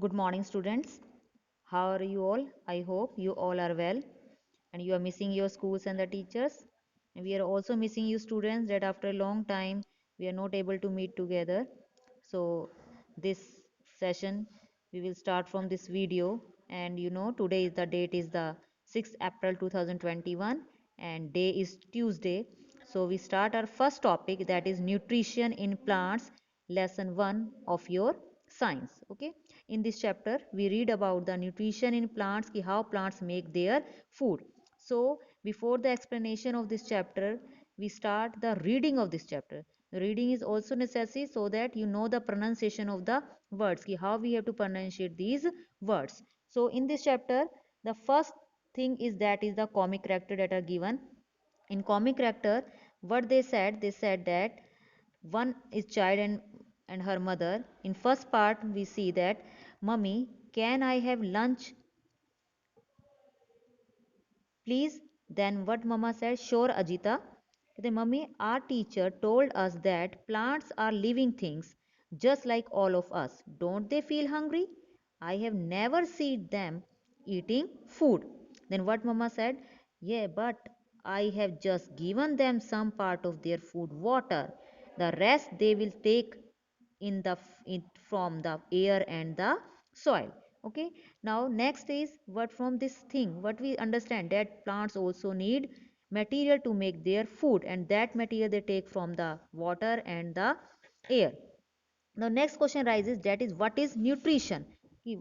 Good morning, students. How are you all? I hope you all are well and you are missing your schools and the teachers. And we are also missing you, students, that after a long time we are not able to meet together. So, this session we will start from this video. And today is the date is the 6th April 2021 and day is Tuesday. So, we start our first topic, that is nutrition in plants, lesson 1 of your science. Okay, in this chapter we read about the nutrition in plants, how plants make their food. So before the explanation of this chapter, we start the reading of this chapter. The reading is also necessary so that you know the pronunciation of the words, how we have to pronunciate these words. So in this chapter, the first thing is that is the comic character that are given. In comic character, what they said that one is child and her mother. In first part, we see that, Mummy, can I have lunch, please? Then what Mama said, sure, Ajita. The Mummy, our teacher told us that plants are living things, just like all of us. Don't they feel hungry? I have never seen them eating food. Then what Mama said, yeah, but I have just given them some part of their food, water. The rest they will take from the air and the soil. Okay, now next is what from this thing what we understand, that plants also need material to make their food, and that material they take from the water and the air. Now next question rises, that is what is nutrition? कि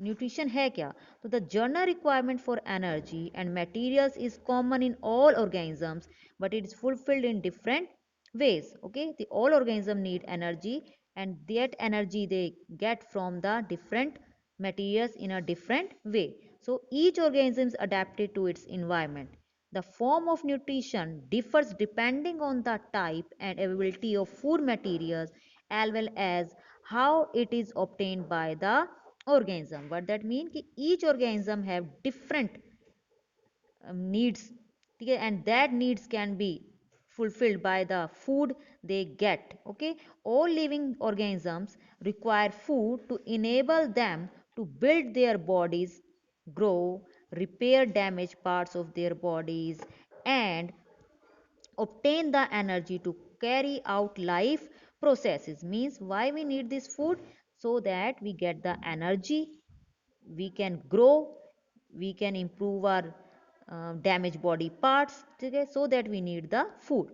nutrition है क्या? So the general requirement for energy and materials is common in all organisms, but it is fulfilled in different ways. Okay, the all organisms need energy, and that energy they get from the different materials in a different way. So each organism is adapted to its environment. The form of nutrition differs depending on the type and availability of food materials, as well as how it is obtained by the organism. What that means कि each organism have different needs, ठीक है, and that needs can be fulfilled by the food they get. Okay, all living organisms require food to enable them to build their bodies, grow, repair damaged parts of their bodies, and obtain the energy to carry out life processes. Means why we need this food? So that we get the energy, we can grow, we can improve our damaged body parts, okay, so that we need the food.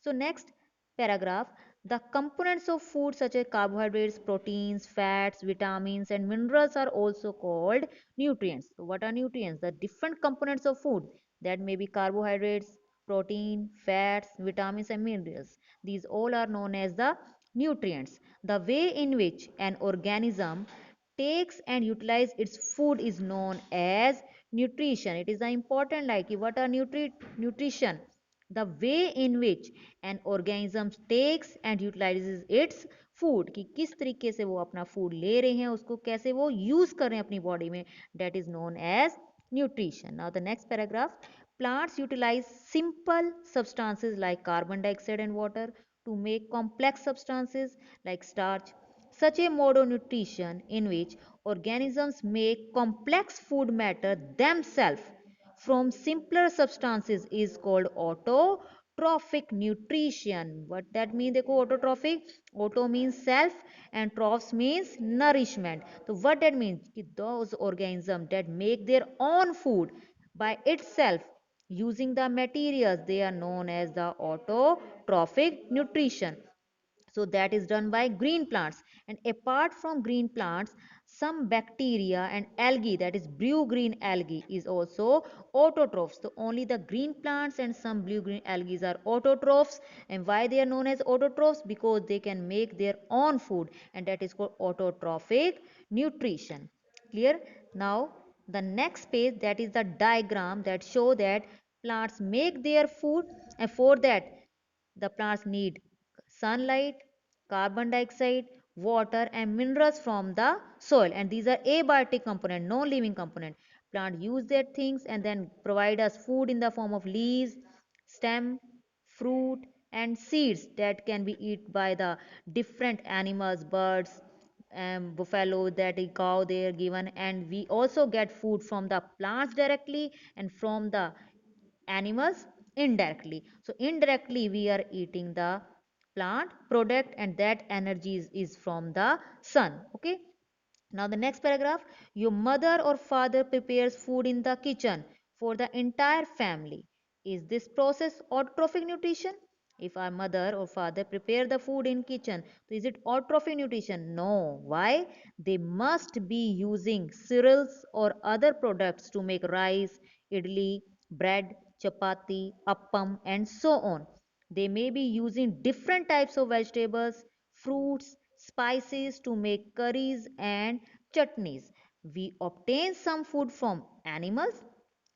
So next paragraph, the components of food such as carbohydrates, proteins, fats, vitamins and minerals are also called nutrients. So what are nutrients? The different components of food, that may be carbohydrates, protein, fats, vitamins and minerals. These all are known as the nutrients. The way in which an organism takes and utilizes its food is known as nutrition. It is the important, like what are nutrition? The way in which an organism takes and utilizes its food, कि किस तरीके से वो अपना food ले रहे हैं, उसको कैसे वो यूज कर रहे हैं अपनी बॉडी में, that is known as nutrition. Now the next paragraph, plants utilize simple substances like carbon dioxide and water to make complex substances like starch. Such a mode of nutrition in which organisms make complex food matter themselves from simpler substances is called autotrophic nutrition. What that means? देखो autotrophic, auto means self and troph means nourishment. So what that means? कि those organisms that make their own food by itself using the materials, they are known as the autotrophic nutrition. So that is done by green plants, and apart from green plants, some bacteria and algae, that is blue green algae, is also autotrophs. So only the green plants and some blue green algae are autotrophs. And why they are known as autotrophs? Because they can make their own food, and that is called autotrophic nutrition. Clear? Now the next page, that is the diagram that show that plants make their food, and for that the plants need sunlight, carbon dioxide, water and minerals from the soil, and these are abiotic component, non-living component. Plant use their things and then provide us food in the form of leaves, stem, fruit and seeds that can be eaten by the different animals, birds, buffalo, that is cow they are given, and we also get food from the plants directly and from the animals indirectly. So indirectly we are eating the plant product, and that energy is from the sun. Okay, now the next paragraph, your mother or father prepares food in the kitchen for the entire family. Is this process autotrophic nutrition? If our mother or father prepare the food in kitchen, so is it autotrophic nutrition? No. Why? They must be using cereals or other products to make rice, idli, bread, chapati, appam, and so on. They may be using different types of vegetables, fruits, spices to make curries and chutneys. We obtain some food from animals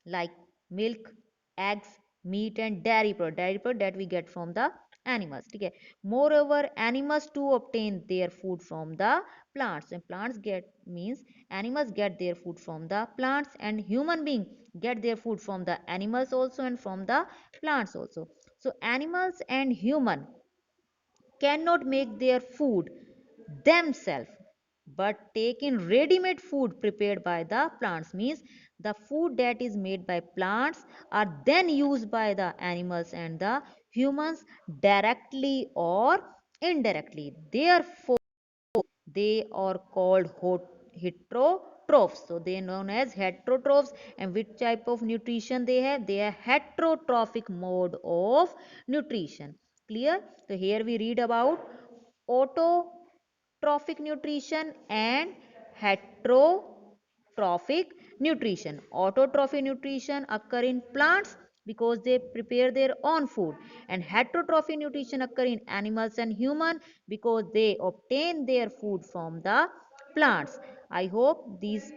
like milk, eggs, meat, and dairy product that we get from the animals. Okay. Moreover, animals too obtain their food from the plants, and plants get means animals get their food from the plants, and human being get their food from the animals also and from the plants also. So animals and human cannot make their food themselves, but take in ready-made food prepared by the plants, means the food that is made by plants are then used by the animals and the humans directly or indirectly. Therefore they are called heterotrophs. So they are known as heterotrophs. And which type of nutrition they have? They are heterotrophic mode of nutrition. Clear? So here we read about autotrophic nutrition and heterotrophic nutrition. Autotrophic nutrition occur in plants because they prepare their own food, and heterotrophic nutrition occur in animals and human because they obtain their food from the plants. I hope these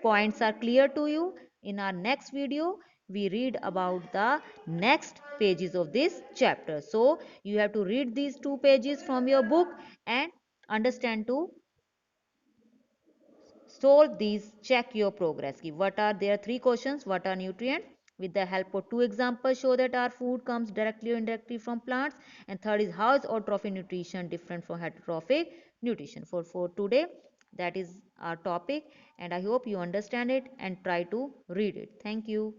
points are clear to you. In our next video we read about the next pages of this chapter. So you have to read these 2 pages from your book and understand to solve these. Check your progress. What are there? 3 questions. What are nutrients? With the help of 2 examples, show that our food comes directly or indirectly from plants. And third is, how is autotrophic nutrition different from heterotrophic nutrition? For today, that is our topic, and I hope you understand it and try to read it. Thank you.